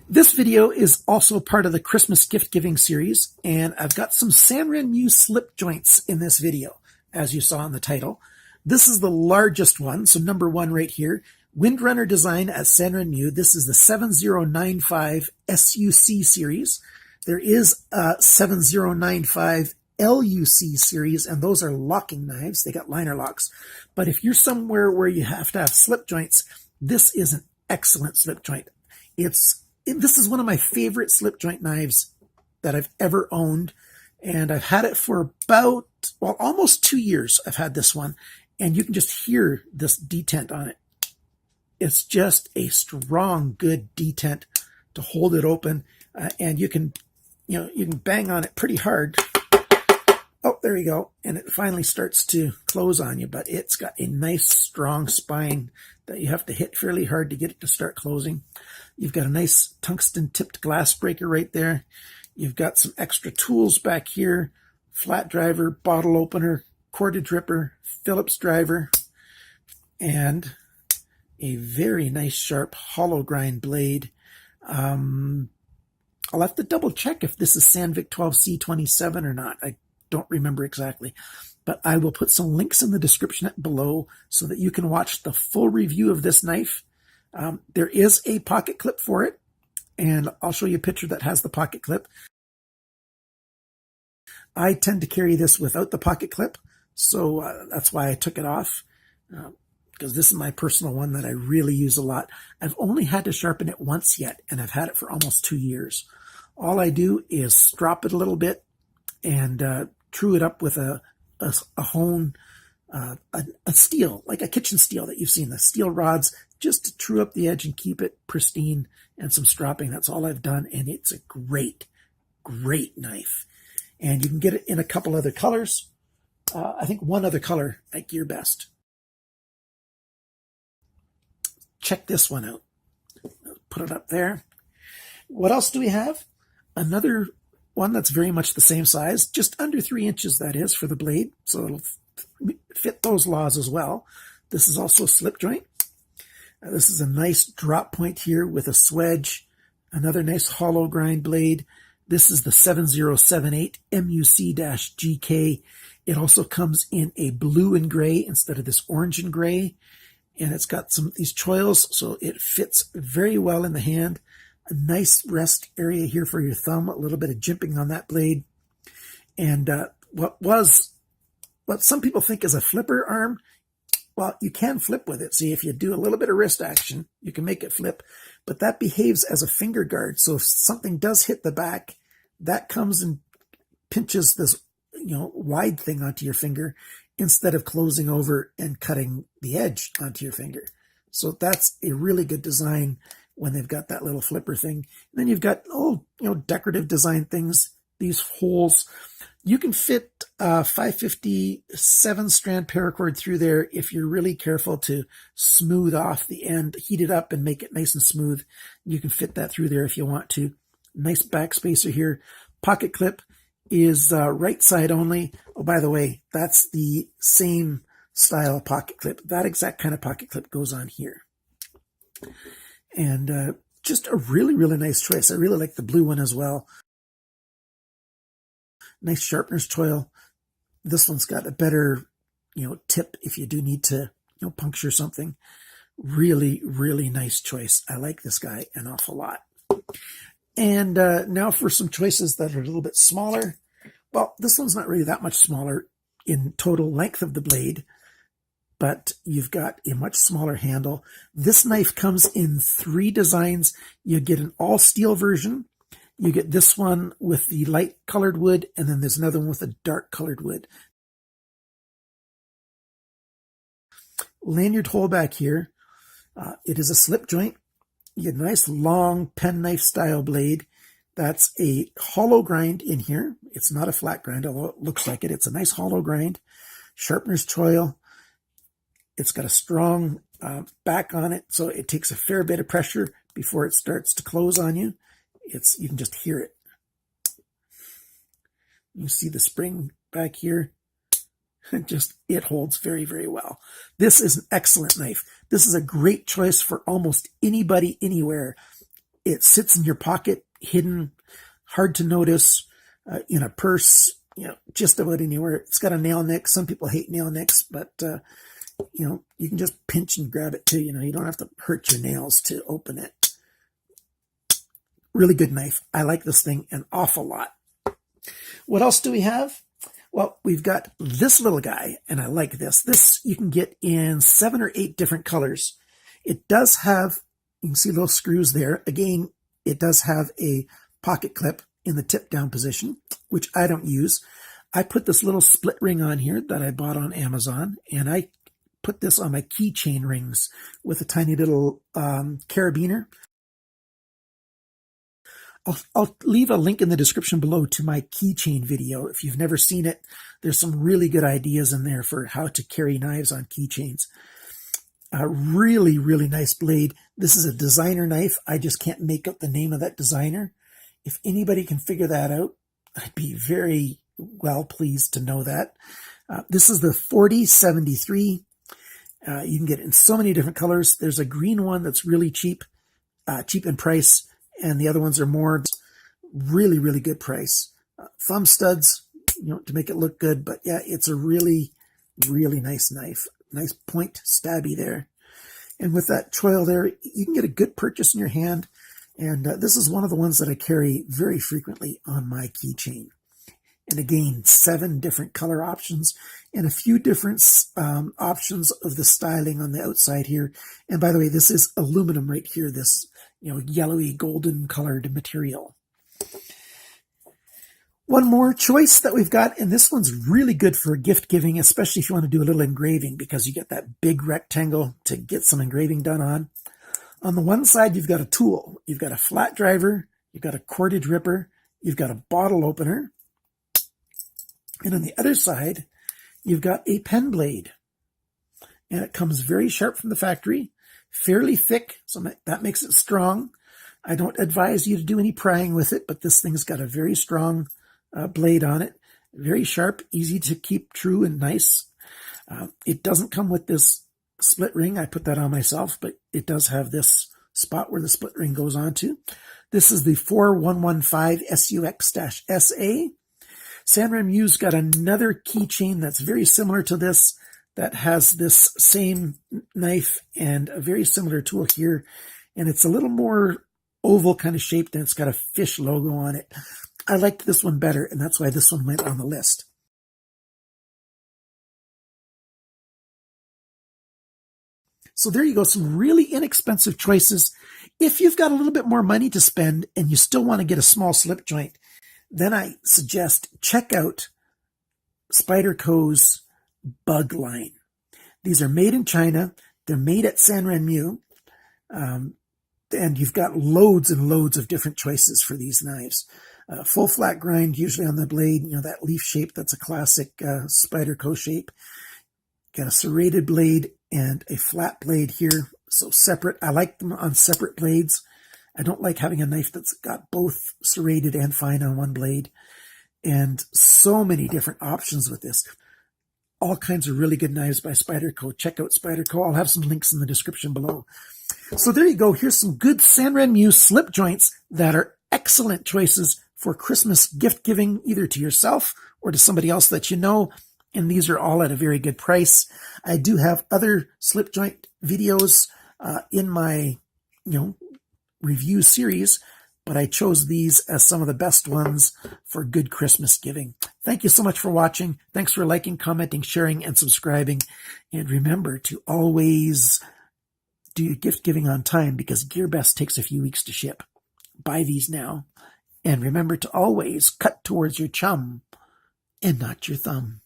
This video is also part of the Christmas gift giving series, and I've got some SANRENMU slip joints in this video, as you saw in the title. This is the largest one, so number one right here. Windrunner design at SANRENMU. This is the 7095 SUC series. There is a 7095 LUC series, and those are locking knives. They got liner locks. But if you're somewhere where you have to have slip joints, this is an excellent slip joint. This is one of my favorite slip joint knives that I've ever owned, and I've had it for about, well, almost 2 years. I've had this one, and you can just hear this detent on it. It's just a strong, good detent to hold it open, and you can bang on it pretty hard. Oh, there you go. And it finally starts to close on you, but it's got a nice, strong spine that you have to hit fairly hard to get it to start closing. You've got a nice tungsten tipped glass breaker right there. You've got some extra tools back here: flat driver, bottle opener, cordage ripper, Phillips driver, and a very nice sharp hollow grind blade. I'll have to double check if this is Sandvik 12C27 or not. I don't remember exactly, but I will put some links in the description below so that you can watch the full review of this knife. There is a pocket clip for it, and I'll show you a picture that has the pocket clip. I tend to carry this without the pocket clip, so that's why I took it off, because this is my personal one that I really use a lot. I've only had to sharpen it once yet, and I've had it for almost 2 years. All I do is strop it a little bit and true it up with a hone, a steel, like a kitchen steel that you've seen, the steel rods, just to true up the edge and keep it pristine, and some stropping. That's all I've done, and it's a great, great knife. And you can get it in a couple other colors. I think one other color like your best. Check this one out. Put it up there. What else do we have? Another one that's very much the same size, just under 3 inches, that is, for the blade, so it'll fit those laws as well. This is also a slip joint. This is a nice drop point here with a swedge, another nice hollow grind blade. This is the 7078 MUC-GK. It also comes in a blue and gray instead of this orange and gray, and it's got these choils, so it fits very well in the hand. A nice rest area here for your thumb, a little bit of jimping on that blade. And what some people think is a flipper arm, well, you can flip with it. See, if you do a little bit of wrist action, you can make it flip, but that behaves as a finger guard. So if something does hit the back, that comes and pinches this, wide thing onto your finger instead of closing over and cutting the edge onto your finger. So that's a really good design when they've got that little flipper thing. And then you've got, decorative design things, these holes. You can fit 557 strand paracord through there if you're really careful to smooth off the end, heat it up and make it nice and smooth. You can fit that through there if you want to. Nice back spacer here. Pocket clip is right side only. Oh, by the way, that's the same style pocket clip. That exact kind of pocket clip goes on here. And just a really, really nice choice. I really like the blue one as well. Nice sharpener's choil. This one's got a better, tip if you do need to, puncture something. Really, really nice choice. I like this guy an awful lot. And now for some choices that are a little bit smaller. Well, this one's not really that much smaller in total length of the blade, but you've got a much smaller handle. This knife comes in 3 designs. You get an all steel version. You get this one with the light colored wood, and then there's another one with a dark colored wood. Lanyard hole back here. It is a slip joint. You get a nice long penknife style blade. That's a hollow grind in here. It's not a flat grind, although it looks like it. It's a nice hollow grind. Sharpener's choil. It's got a strong back on it, so it takes a fair bit of pressure before it starts to close on you. You can just hear it. You see the spring back here. It holds very, very well. This is an excellent knife. This is a great choice for almost anybody, anywhere. It sits in your pocket, hidden, hard to notice, in a purse, just about anywhere. It's got a nail nick. Some people hate nail nicks, but, you can just pinch and grab it too. You don't have to hurt your nails to open it. Really good knife. I like this thing an awful lot. What else do we have? Well, we've got this little guy, and I like this. This you can get in 7 or 8 different colors. It does have, you can see little screws there. Again, it does have a pocket clip in the tip down position, which I don't use. I put this little split ring on here that I bought on Amazon, and I put this on my keychain rings with a tiny little carabiner. I'll leave a link in the description below to my keychain video. If you've never seen it, there's some really good ideas in there for how to carry knives on keychains. A really, really nice blade. This is a designer knife. I just can't make up the name of that designer. If anybody can figure that out, I'd be very well pleased to know that. This is the 4073. You can get it in so many different colors. There's a green one that's really cheap in price, and the other ones are more really, really good price. Thumb studs, to make it look good, but yeah, it's a really, really nice knife. Nice point stabby there. And with that choil there, you can get a good purchase in your hand. And this is one of the ones that I carry very frequently on my keychain. And again, 7 different color options and a few different options of the styling on the outside here. And by the way, this is aluminum right here, this yellowy golden colored material. One more choice that we've got, and this one's really good for gift giving, especially if you want to do a little engraving, because you get that big rectangle to get some engraving done on. On the one side, you've got a tool. You've got a flat driver, you've got a cordage ripper, you've got a bottle opener, and on the other side, you've got a pen blade. And it comes very sharp from the factory, fairly thick, so that makes it strong. I don't advise you to do any prying with it, but this thing's got a very strong blade on it. Very sharp, easy to keep true and nice. It doesn't come with this split ring. I put that on myself, but it does have this spot where the split ring goes onto. This is the 4115 SUX-SA. SANRENMU's got another keychain that's very similar to this, that has this same knife and a very similar tool here. And it's a little more oval kind of shaped, and it's got a fish logo on it. I liked this one better, and that's why this one went on the list. So there you go, some really inexpensive choices. If you've got a little bit more money to spend and you still want to get a small slip joint, then I suggest check out Spyderco's Bug line. These are made in China. They're made at SANRENMU. And you've got loads and loads of different choices for these knives. Full flat grind, usually on the blade, that leaf shape, that's a classic Spyderco shape. Got a serrated blade and a flat blade here, so separate. I like them on separate blades. I don't like having a knife that's got both serrated and fine on one blade. And so many different options with this. All kinds of really good knives by Spyderco. Check out Spyderco. I'll have some links in the description below. So there you go. Here's some good SANRENMU slip joints that are excellent choices for Christmas gift giving, either to yourself or to somebody else that you know. And these are all at a very good price. I do have other slip joint videos in my, review series, but I chose these as some of the best ones for good Christmas giving. Thank you so much for watching. Thanks for liking, commenting, sharing, and subscribing. And remember to always do your gift giving on time, because GearBest takes a few weeks to ship. Buy these now. And remember to always cut towards your chum and not your thumb.